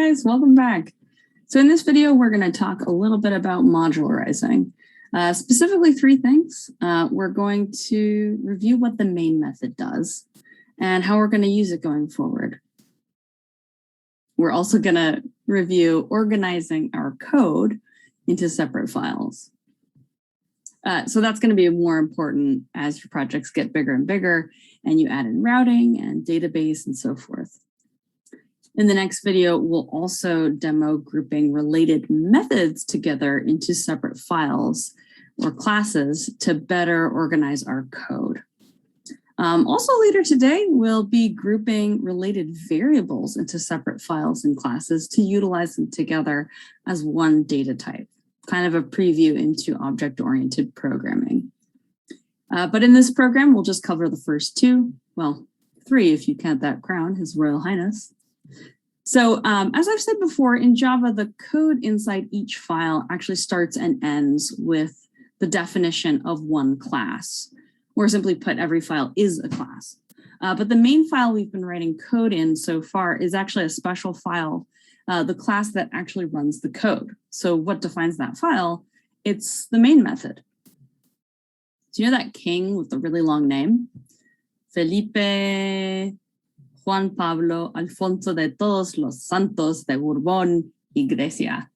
guys, welcome back. So in this video, we're going to talk a little bit about modularizing, specifically three things. We're going to review what the main method does and how we're going to use it going forward. We're also going to review organizing our code into separate files. So that's going to be more important as your projects get bigger and bigger and you add in routing and database and so forth. In the next video, we'll also demo grouping related methods together into separate files or classes to better organize our code. Also later today, we'll be grouping related variables into separate files and classes to utilize them together as one data type, kind of a preview into object-oriented programming. But in this program, we'll just cover the first two, well, three if you count that crown, His Royal Highness. So as I've said before, in Java, the code inside each file actually starts and ends with the definition of one class, or simply put, every file is a class. But the main file we've been writing code in so far is actually a special file, the class that actually runs the code. So what defines that file? It's the main method. Do you know that king with the really long name? Felipe Juan Pablo Alfonso de todos los santos de Bourbon y Grecia.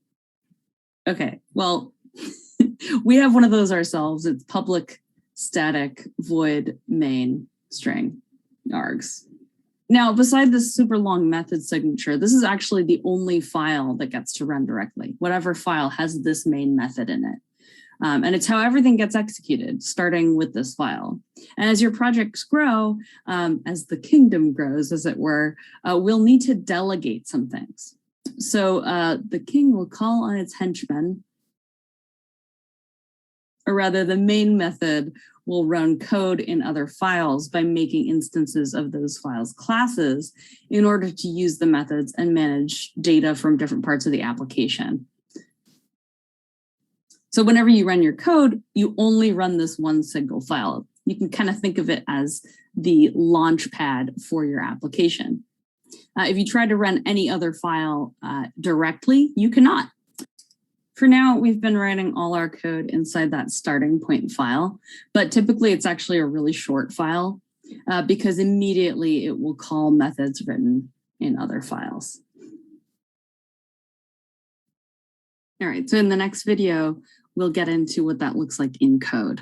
Okay, well, we have one of those ourselves. It's public static void main string args. Now, beside this super long method signature, this is actually the only file that gets to run directly. Whatever file has this main method in it. And it's how everything gets executed, starting with this file. And as your projects grow, as the kingdom grows, as it were, we'll need to delegate some things. So the king will call on its henchmen, or rather the main method will run code in other files by making instances of those files classes in order to use the methods and manage data from different parts of the application. So whenever you run your code, you only run this one single file. You can kind of think of it as the launch pad for your application. If you try to run any other file directly, you cannot. For now, we've been writing all our code inside that starting point file, but typically it's actually a really short file because immediately it will call methods written in other files. All right, so in the next video, we'll get into what that looks like in code.